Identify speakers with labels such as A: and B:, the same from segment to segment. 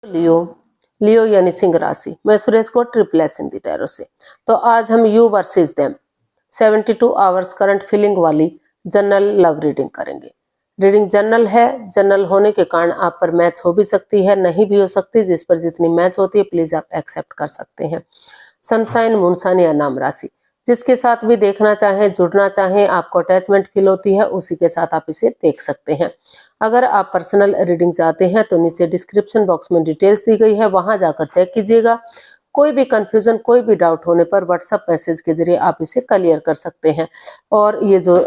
A: लियो लियो यानी सिंह राशि। मैं सुरेश को ट्रिपल एस हिंदी टैरो से। तो आज हम you versus them 72 hours current feeling वाली जनरल लव रीडिंग करेंगे। रीडिंग जनरल है, जनरल होने के कारण आप पर मैच हो भी सकती है, नहीं भी हो सकती। जिस पर जितनी मैच होती है प्लीज आप एक्सेप्ट कर सकते हैं। सनसाइन, मूनसाइन या नाम राशि, जिसके साथ भी देखना चाहें, जुड़ना चाहें, आपको अटैचमेंट फील होती है, उसी के साथ आप इसे देख सकते हैं। अगर आप पर्सनल रीडिंग चाहते हैं तो नीचे डिस्क्रिप्शन बॉक्स में डिटेल्स दी गई है, वहां जाकर चेक कीजिएगा। कोई भी कंफ्यूजन, कोई भी डाउट होने पर व्हाट्सएप मैसेज के जरिए आप इसे क्लियर कर सकते हैं। और ये जो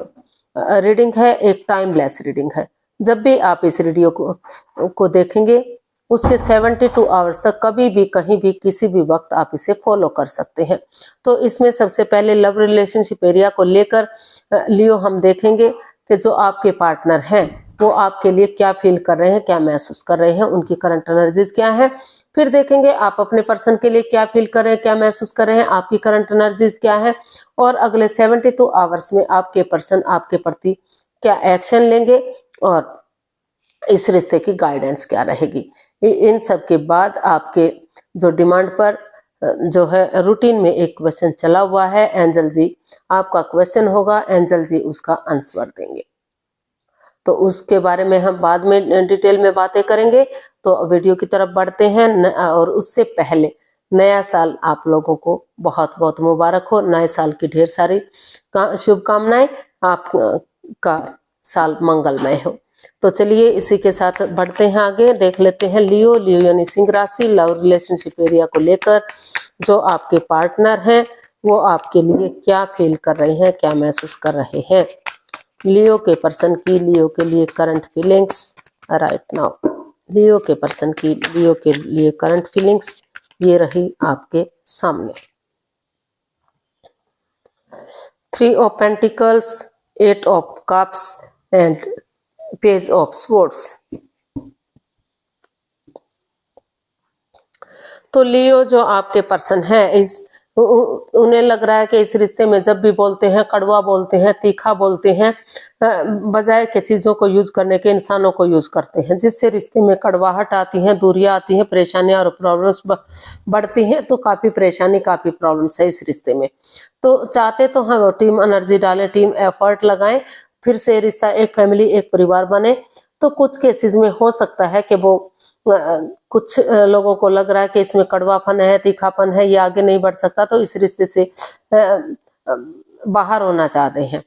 A: रीडिंग है एक टाइमलेस रीडिंग है। जब भी आप इस वीडियो को देखेंगे उसके 72 आवर्स तक कभी भी, कहीं भी, किसी भी वक्त आप इसे फॉलो कर सकते हैं। तो इसमें सबसे पहले लव रिलेशनशिप एरिया को लेकर लियो हम देखेंगे कि जो आपके पार्टनर हैं वो आपके लिए क्या फील कर रहे हैं, क्या महसूस कर रहे हैं, उनकी करंट एनर्जीज क्या है। फिर देखेंगे आप अपने पर्सन के लिए क्या फील कर रहे हैं, क्या महसूस कर रहे हैं, आपकी करंट एनर्जीज क्या है। और अगले 72 आवर्स में आपके पर्सन आपके प्रति क्या एक्शन लेंगे और इस रिश्ते की गाइडेंस क्या रहेगी। इन सब के बाद आपके जो डिमांड पर जो है रूटीन में एक क्वेश्चन चला हुआ है, एंजल जी आपका क्वेश्चन होगा, एंजल जी उसका आंसर देंगे। तो उसके बारे में हम बाद में डिटेल में बातें करेंगे। तो वीडियो की तरफ बढ़ते हैं। और उससे पहले नया साल आप लोगों को बहुत बहुत मुबारक हो। नए साल की ढेर सारी शुभकामनाएं, आपका साल मंगलमय हो। तो चलिए इसी के साथ बढ़ते हैं आगे, देख लेते हैं लियो यानी सिंह राशि, लव रिलेशनशिप एरिया को लेकर जो आपके पार्टनर हैं वो आपके लिए क्या फील कर रहे हैं, क्या महसूस कर रहे हैं। लियो के पर्सन की, लियो के लिए करंट फीलिंग्स राइट नाउ। लियो के पर्सन की, लियो के लिए करंट फीलिंग्स ये रही आपके सामने। 3 of pentacles, 8 of cups and page of swords. तो लियो जो आपके पर्सन है उन्हें लग रहा है कि इस रिश्ते में जब भी बोलते हैं कड़वा बोलते हैं, तीखा बोलते हैं, बजाय के चीजों को यूज करने के इंसानों को यूज करते हैं, जिससे रिश्ते में कड़वाहट आती है, दूरियां आती हैं, परेशानियां और प्रॉब्लम्स बढ़ती हैं। तो काफी परेशानी, काफी प्रॉब्लम्स है इस रिश्ते में। तो चाहते तो हम टीम एनर्जी डालें, टीम एफर्ट लगाएं, फिर से रिश्ता एक फैमिली, एक परिवार बने। तो कुछ केसेस में हो सकता है कि वो कुछ लोगों को लग रहा है कि इसमें कड़वापन है, तीखापन है, ये आगे नहीं बढ़ सकता, तो इस रिश्ते से बाहर होना चाह रहे हैं,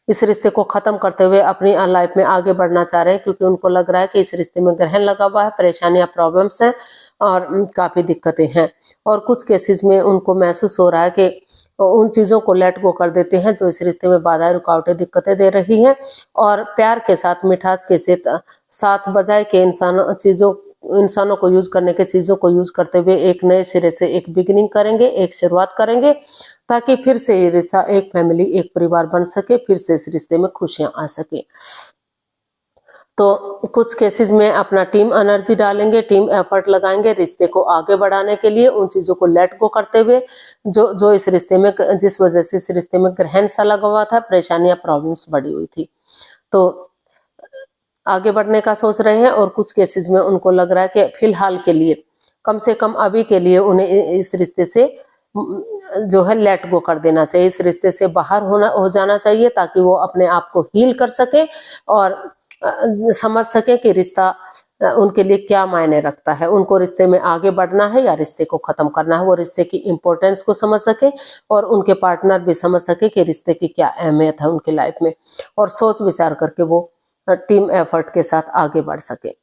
A: इस रिश्ते को खत्म करते हुए अपनी लाइफ में आगे बढ़ना चाह रहे हैं, क्योंकि उनको लग रहा है कि इस रिश्ते में ग्रहण लगा हुआ है, परेशानियां, प्रॉब्लम्स हैं और काफी दिक्कतें हैं। और कुछ केसेस में उनको महसूस हो रहा है कि उन चीजों को लेट गो कर देते हैं जो इस रिश्ते में बाधाएं, रुकावटें, दिक्कतें दे रही हैं, और प्यार के साथ, मिठास के साथ बजाय के इंसानों को यूज करने के चीजों को यूज करते हुए एक नए सिरे से एक बिगिनिंग करेंगे, एक शुरुआत करेंगे, ताकि फिर से ये रिश्ता एक फैमिली, एक परिवार बन सके, फिर से इस रिश्ते में खुशियां आ सके। तो कुछ केसेस में अपना टीम एनर्जी डालेंगे, टीम एफर्ट लगाएंगे रिश्ते को आगे बढ़ाने के लिए, उन चीजों को लेट गो करते हुए जो इस रिश्ते में, जिस वजह से इस रिश्ते में ग्रहण सा लगा हुआ था, परेशानियां, प्रॉब्लम्स बढ़ी हुई थी, तो आगे बढ़ने का सोच रहे हैं। और कुछ केसेस में उनको लग रहा है कि फिलहाल के लिए, कम से कम अभी के लिए, उन्हें इस रिश्ते से जो है लेट गो कर देना चाहिए, इस रिश्ते से बाहर हो जाना चाहिए, ताकि वो अपने आप को हील कर सके और समझ सके कि रिश्ता उनके लिए क्या मायने रखता है, उनको रिश्ते में आगे बढ़ना है या रिश्ते को खत्म करना है। वो रिश्ते की इंपॉर्टेंस को समझ सके और उनके पार्टनर भी समझ सके कि रिश्ते की क्या अहमियत है उनकी लाइफ में, और सोच विचार करके वो टीम एफर्ट के साथ आगे बढ़ सके,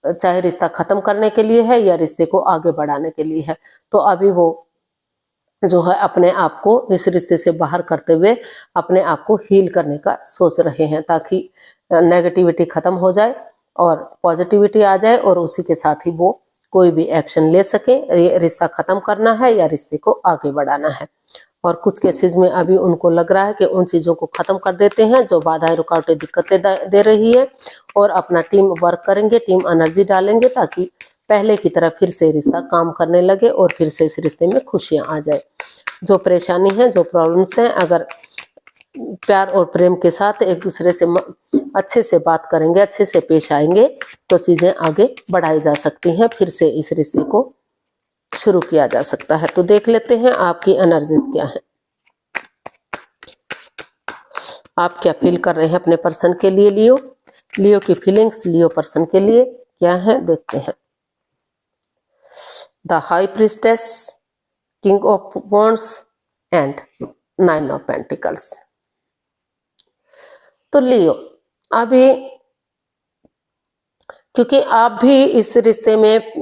A: चाहे रिश्ता खत्म करने के लिए है या रिश्ते को आगे बढ़ाने के लिए है। तो अभी वो जो है अपने आप को इस रिश्ते से बाहर करते हुए अपने आप को हील करने का सोच रहे हैं, ताकि नेगेटिविटी खत्म हो जाए और पॉजिटिविटी आ जाए, और उसी के साथ ही वो कोई भी एक्शन ले सके, रिश्ता खत्म करना है या रिश्ते को आगे बढ़ाना है। और कुछ केसेस में अभी उनको लग रहा है कि उन चीजों को खत्म कर देते हैं जो बाधाएं, रुकावटें, दिक्कतें दे रही है, और अपना टीम वर्क करेंगे, टीम एनर्जी डालेंगे, ताकि पहले की तरह फिर से रिश्ता काम करने लगे और फिर से इस रिश्ते में खुशियां आ जाए। जो परेशानी है, जो प्रॉब्लम्स हैं, अगर प्यार और प्रेम के साथ एक दूसरे से अच्छे से बात करेंगे, अच्छे से पेश आएंगे तो चीजें आगे बढ़ाई जा सकती हैं, फिर से इस रिश्ते को शुरू किया जा सकता है। तो देख लेते हैं आपकी एनर्जीज क्या है, आप क्या फील कर रहे हैं अपने पर्सन के लिए। लियो की फीलिंग्स लियो पर्सन के लिए क्या है, देखते हैं। The high priestess, king of wands and 9 of pentacles. तो लियो, अभी क्योंकि आप भी इस रिश्ते में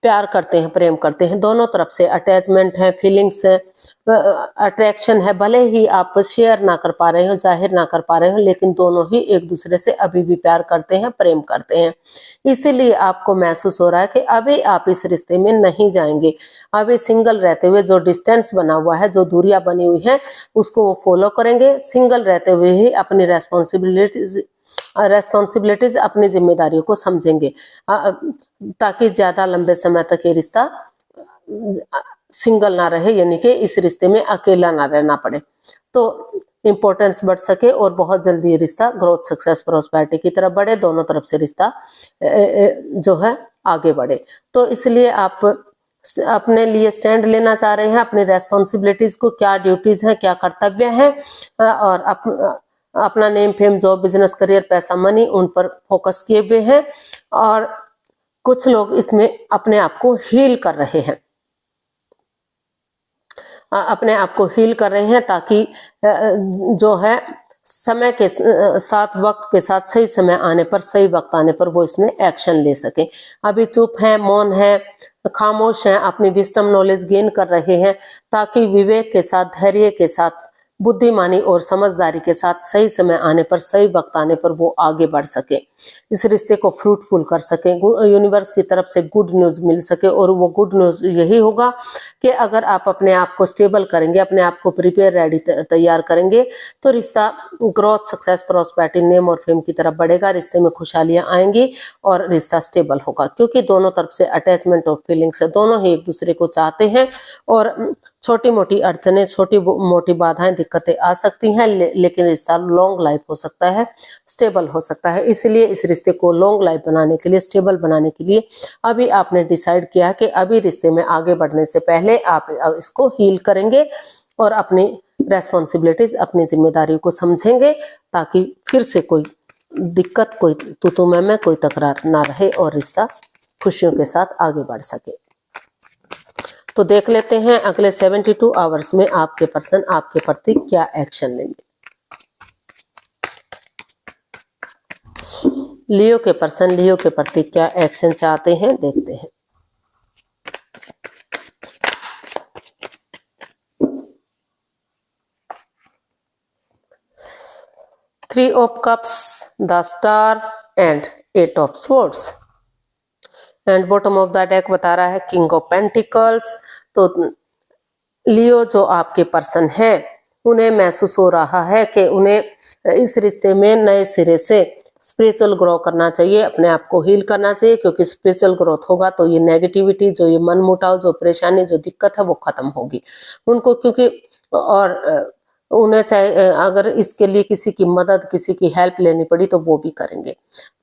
A: प्यार करते हैं, प्रेम करते हैं, दोनों तरफ से अटैचमेंट है, फीलिंग्स है, अट्रैक्शन है। भले ही आप शेयर ना कर पा रहे हो, जाहिर ना कर पा रहे हो, लेकिन दोनों ही एक दूसरे से अभी भी प्यार करते हैं, प्रेम करते हैं। इसीलिए आपको महसूस हो रहा है कि अभी आप इस रिश्ते में नहीं जाएंगे। अभी सिंगल रहते हुए जो डिस्टेंस बना हुआ है, जो दूरियां बनी हुई है, उसको वो फॉलो करेंगे। सिंगल रहते हुए ही अपनी रेस्पॉन्सिबिलिटीज अपनी जिम्मेदारियों को समझेंगे, ताकि ज्यादा लंबे समय तक ये रिश्ता सिंगल ना रहे, यानी कि इस रिश्ते में अकेला ना रहना पड़े, तो इम्पोर्टेंस बढ़ सके और बहुत जल्दी ये रिश्ता ग्रोथ, सक्सेस, प्रोस्पेरिटी की तरफ बढ़े, दोनों तरफ से रिश्ता जो है आगे बढ़े। तो इसलिए आप अपने लिए स्टैंड लेना चाह रहे हैं, अपनी रेस्पॉन्सिबिलिटीज को, क्या ड्यूटीज हैं, क्या कर्तव्य हैं, और अपना name, fame, job, business, career, पैसा, मनी, उन पर फोकस किए हुए हैं। और कुछ लोग इसमें अपने आप को हील कर रहे हैं, अपने आप को हील कर रहे हैं, ताकि जो है समय के साथ, वक्त के साथ, सही समय आने पर, सही वक्त आने पर वो इसमें एक्शन ले सके। अभी चुप है, मौन है, खामोश है, अपनी विजडम नॉलेज गेन कर रहे हैं, ताकि विवेक के साथ, धैर्य के साथ, बुद्धिमानी और समझदारी के साथ सही समय आने पर, सही वक्त आने पर वो आगे बढ़ सके, इस रिश्ते को फ्रूटफुल कर सके, यूनिवर्स की तरफ से गुड न्यूज मिल सके। और वो गुड न्यूज यही होगा कि अगर आप अपने आप को स्टेबल करेंगे, अपने आप को प्रिपेयर, रेडी, तैयार करेंगे, तो रिश्ता ग्रोथ, सक्सेस, प्रोस्पेरिटी, नेम और फेम की तरफ बढ़ेगा, रिश्ते में खुशहालियां आएंगी और रिश्ता स्टेबल होगा। क्योंकि दोनों तरफ से अटैचमेंट और फीलिंग्स है, दोनों ही एक दूसरे को चाहते हैं, और छोटी मोटी अड़चने, छोटी मोटी बाधाएं, दिक्कतें आ सकती हैं, लेकिन रिश्ता लॉन्ग लाइफ हो सकता है, स्टेबल हो सकता है। इसलिए इस रिश्ते को लॉन्ग लाइफ बनाने के लिए, स्टेबल बनाने के लिए अभी आपने डिसाइड किया कि अभी रिश्ते में आगे बढ़ने से पहले आप इसको हील करेंगे और अपनी रेस्पॉन्सिबिलिटीज, अपनी जिम्मेदारियों को समझेंगे, ताकि फिर से कोई दिक्कत, कोई तू मैं कोई तकरार ना रहे और रिश्ता खुशियों के साथ आगे बढ़ सके। तो देख लेते हैं अगले 72 आवर्स में आपके पर्सन आपके प्रति क्या एक्शन लेंगे। लियो के पर्सन लियो के प्रति क्या एक्शन चाहते हैं, देखते हैं। Three of cups, the star and 8 of swords. And bottom of the deck बता रहा है किंग ऑफ पेंटिकल्स। तो लियो जो आपके पर्सन है, उन्हें महसूस हो रहा है कि उन्हें इस रिश्ते में नए सिरे से स्पिरिचुअल ग्रो करना चाहिए, अपने आप को हील करना चाहिए, क्योंकि स्पिरिचुअल ग्रोथ होगा तो ये नेगेटिविटी, जो ये मनमुटाव, जो परेशानी, जो दिक्कत है वो खत्म होगी उनको। क्योंकि और उन्हें चाहे अगर इसके लिए किसी की मदद, किसी की हेल्प लेनी पड़ी तो वो भी करेंगे,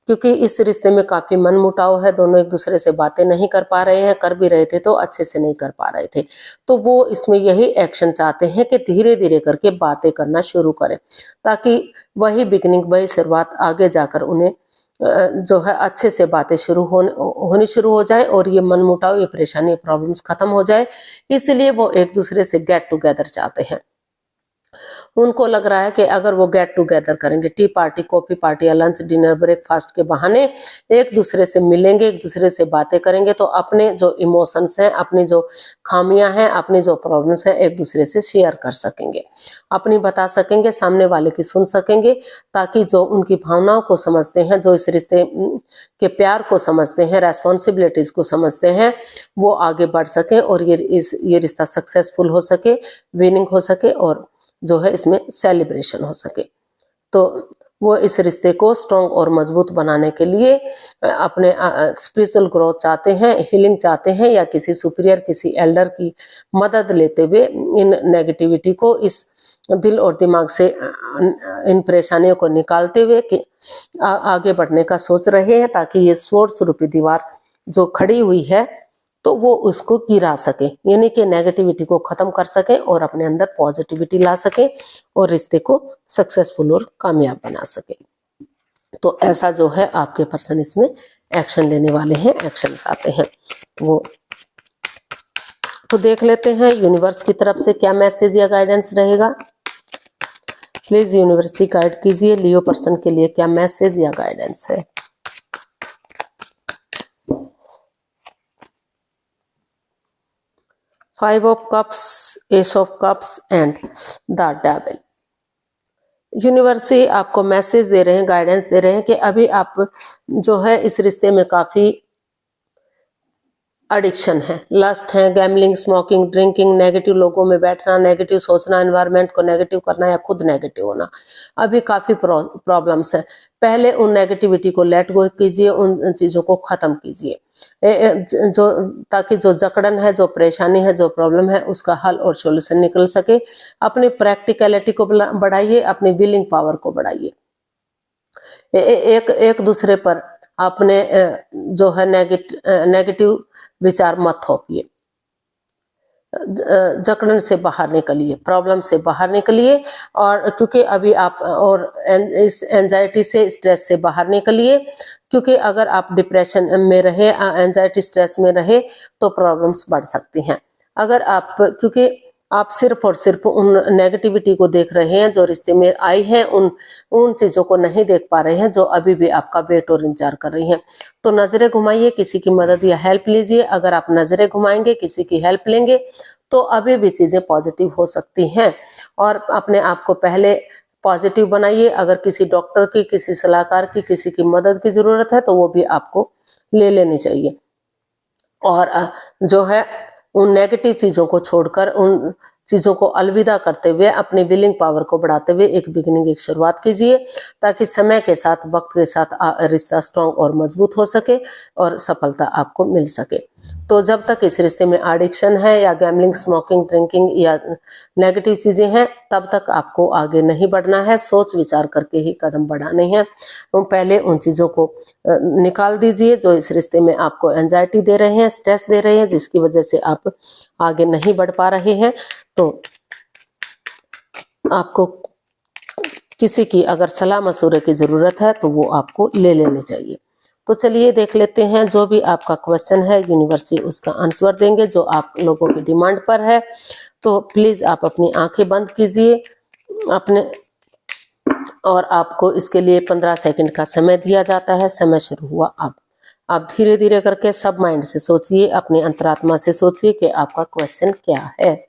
A: क्योंकि इस रिश्ते में काफी मनमुटाव है, दोनों एक दूसरे से बातें नहीं कर पा रहे हैं, कर भी रहे थे तो अच्छे से नहीं कर पा रहे थे। तो वो इसमें यही एक्शन चाहते हैं कि धीरे धीरे करके बातें करना शुरू करें, ताकि वही बिगिनिंग, वही शुरुआत आगे जाकर उन्हें जो है अच्छे से बातें होनी शुरू हो जाए और ये मनमुटाव, ये परेशानी, प्रॉब्लम्स खत्म हो जाए। इसलिए वो एक दूसरे से गेट टुगेदर चाहते हैं। उनको लग रहा है कि अगर वो गेट टुगेदर करेंगे, टी पार्टी, कॉफी पार्टी या लंच, डिनर, ब्रेकफास्ट के बहाने एक दूसरे से मिलेंगे, एक दूसरे से बातें करेंगे, तो अपने जो इमोशंस हैं, अपनी जो खामियां हैं, अपनी जो प्रॉब्लम्स हैं, एक दूसरे से शेयर कर सकेंगे, अपनी बता सकेंगे, सामने वाले की सुन सकेंगे, ताकि जो उनकी भावनाओं को समझते हैं, जो इस रिश्ते के प्यार को समझते हैं, रेस्पॉन्सिबिलिटीज को समझते हैं, वो आगे बढ़ सके और ये रिश्ता सक्सेसफुल हो सके, विनिंग हो सके और जो है इसमें सेलिब्रेशन हो सके। तो वो इस रिश्ते को स्ट्रॉन्ग और मजबूत बनाने के लिए अपने स्पिरिचुअल ग्रोथ चाहते हैं, हीलिंग चाहते हैं, या किसी सुपीरियर, किसी एल्डर की मदद लेते हुए इन नेगेटिविटी को, इस दिल और दिमाग से इन परेशानियों को निकालते हुए कि आगे बढ़ने का सोच रहे हैं, ताकि ये सोर्स रूपी दीवार जो खड़ी हुई है तो वो उसको गिरा सके, यानी कि नेगेटिविटी को खत्म कर सके और अपने अंदर पॉजिटिविटी ला सके और रिश्ते को सक्सेसफुल और कामयाब बना सके। तो ऐसा जो है आपके पर्सन इसमें एक्शन लेने वाले हैं, एक्शन आते हैं वो। तो देख लेते हैं यूनिवर्स की तरफ से क्या मैसेज या गाइडेंस रहेगा। प्लीज यूनिवर्स गाइड कीजिए लियो पर्सन के लिए क्या मैसेज या गाइडेंस है। Five of cups, S of cups and the devil. Universe आपको मैसेज दे रहे हैं, गाइडेंस दे रहे हैं कि अभी आप जो है इस रिश्ते में काफी एडिक्शन है, लस्ट है, गैम्बलिंग, स्मोकिंग, ड्रिंकिंग, नेगेटिव लोगों में बैठना, नेगेटिव सोचना, एनवायरनमेंट को नेगेटिव करना या खुद नेगेटिव होना, अभी काफी प्रॉब्लम्स है। पहले उन नेगेटिविटी को लेट गो कीजिए, उन चीजों को खत्म कीजिए, जो ताकि जो जकड़न है, जो परेशानी है, जो प्रॉब्लम है, उसका हल और सॉल्यूशन निकल सके। अपनी प्रैक्टिकलिटी को बढ़ाइए, अपनी विलिंग पावर को बढ़ाइए। एक दूसरे पर अपने जो है नेगेटिव विचार मत थोपिए। जकड़न से बाहर निकलिए, प्रॉब्लम से बाहर निकलिए, और क्योंकि अभी आप और इस एंजाइटी से, स्ट्रेस से बाहर निकलिए, क्योंकि अगर आप डिप्रेशन में रहे, एंजाइटी स्ट्रेस में रहे तो प्रॉब्लम्स बढ़ सकती हैं। अगर आप, क्योंकि आप सिर्फ और सिर्फ उन नेगेटिविटी को देख रहे हैं जो रिश्ते में आई है, उन चीजों को नहीं देख पा रहे हैं जो अभी भी आपका वेट और इंतजार कर रही हैं। तो नजरें घुमाइए, किसी की मदद या हेल्प लीजिए। अगर आप नजरें घुमाएंगे, किसी की हेल्प लेंगे, तो अभी भी चीजें पॉजिटिव हो सकती हैं। और अपने आप को पहले पॉजिटिव बनाइए। अगर किसी डॉक्टर की, किसी सलाहकार की, किसी की मदद की जरूरत है तो वो भी आपको ले लेनी चाहिए। और जो है उन नेगेटिव चीजों को छोड़कर, उन चीजों को अलविदा करते हुए, अपनी विलिंग पावर को बढ़ाते हुए एक बिगिनिंग, एक शुरुआत कीजिए, ताकि समय के साथ, वक्त के साथ रिश्ता स्ट्रांग और मजबूत हो सके और सफलता आपको मिल सके। तो जब तक इस रिश्ते में एडिक्शन है या गैम्बलिंग, स्मोकिंग, ड्रिंकिंग या नेगेटिव चीजें हैं, तब तक आपको आगे नहीं बढ़ना है। सोच विचार करके ही कदम बढ़ाने हैं। तो पहले उन चीजों को निकाल दीजिए जो इस रिश्ते में आपको एंजाइटी दे रहे हैं, स्ट्रेस दे रहे हैं, जिसकी वजह से आप आगे नहीं बढ़ पा रहे हैं। तो आपको किसी की अगर सलाह मशवरे की जरूरत है तो वो आपको ले लेनी चाहिए। तो चलिए देख लेते हैं जो भी आपका क्वेश्चन है, यूनिवर्स उसका आंसर देंगे जो आप लोगों की डिमांड पर है। तो प्लीज आप अपनी आंखें बंद कीजिए अपने, और आपको इसके लिए 15 सेकंड का समय दिया जाता है। समय शुरू हुआ अब। आप धीरे धीरे करके सब माइंड से सोचिए, अपनी अंतरात्मा से सोचिए कि आपका क्वेश्चन क्या है।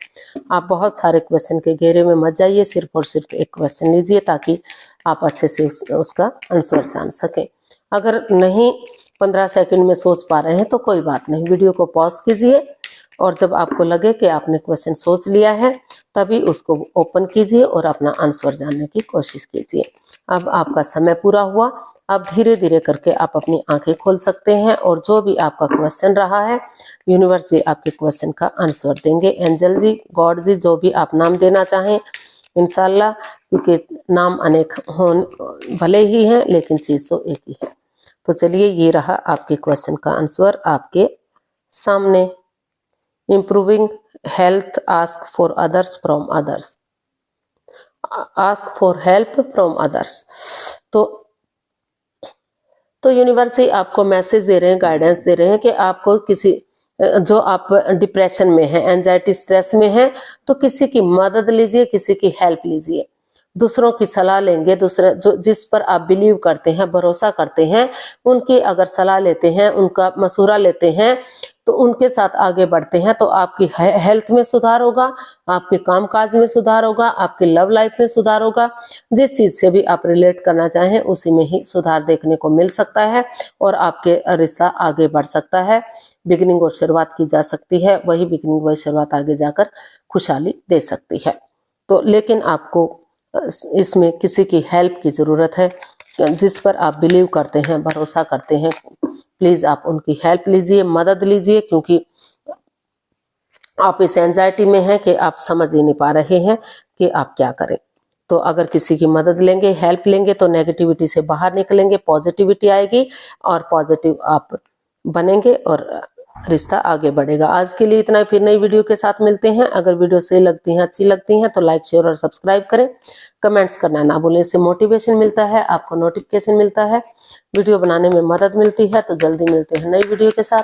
A: आप बहुत सारे क्वेश्चन के घेरे में मत जाइए, सिर्फ और सिर्फ एक क्वेश्चन लीजिए ताकि आप अच्छे से उसका आंसर जान सकें। अगर नहीं 15 सेकंड में सोच पा रहे हैं तो कोई बात नहीं, वीडियो को पॉज कीजिए और जब आपको लगे कि आपने क्वेश्चन सोच लिया है तभी उसको ओपन कीजिए और अपना आंसर जानने की कोशिश कीजिए। अब आपका समय पूरा हुआ। अब धीरे धीरे करके आप अपनी आंखें खोल सकते हैं और जो भी आपका क्वेश्चन रहा है, यूनिवर्स जी आपके क्वेश्चन का आंसर देंगे। एंजल जी, गॉड जी, जो भी आप नाम देना चाहें इंशाल्लाह, क्योंकि नाम अनेक हो भले ही हैं लेकिन चीज तो एक ही है। तो चलिए ये रहा आपके क्वेश्चन का आंसर आपके सामने। Improving health, ask for others from others, ask for help from others. तो यूनिवर्स ही आपको मैसेज दे रहे हैं, गाइडेंस दे रहे हैं कि आपको किसी, जो आप डिप्रेशन में हैं, एंजाइटी स्ट्रेस में हैं, तो किसी की मदद लीजिए, किसी की हेल्प लीजिए, दूसरों की सलाह लेंगे। दूसरे जो जिस पर आप बिलीव करते हैं, भरोसा करते हैं, उनकी अगर सलाह लेते हैं, उनका मशवरा लेते हैं, तो उनके साथ आगे बढ़ते हैं तो आपकी हेल्थ में सुधार होगा, आपके कामकाज में सुधार होगा, आपकी लव लाइफ में सुधार होगा। जिस चीज से भी आप रिलेट करना चाहें उसी में ही सुधार देखने को मिल सकता है और आपके रिश्ता आगे बढ़ सकता है। बिगिनिंग और शुरुआत की जा सकती है, वही बिगिनिंग वही शुरुआत आगे जाकर खुशहाली दे सकती है। तो लेकिन आपको इसमें किसी की हेल्प की जरूरत है, जिस पर आप बिलीव करते हैं, भरोसा करते हैं, प्लीज आप उनकी हेल्प लीजिए, मदद लीजिए, क्योंकि आप इस एंजाइटी में हैं कि आप समझ ही नहीं पा रहे हैं कि आप क्या करें। तो अगर किसी की मदद लेंगे, हेल्प लेंगे तो नेगेटिविटी से बाहर निकलेंगे, पॉजिटिविटी आएगी और पॉजिटिव आप बनेंगे और रिश्ता आगे बढ़ेगा। आज के लिए इतना ही, फिर नई वीडियो के साथ मिलते हैं। अगर वीडियो सही लगती हैं, अच्छी लगती हैं तो लाइक, शेयर और सब्सक्राइब करें। कमेंट्स करना ना भूलें, इससे मोटिवेशन मिलता है, आपको नोटिफिकेशन मिलता है, वीडियो बनाने में मदद मिलती है। तो जल्दी मिलते हैं नई वीडियो के साथ,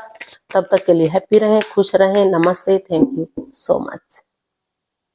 A: तब तक के लिए हैप्पी रहें, खुश रहें। नमस्ते, थैंक यू सो मच।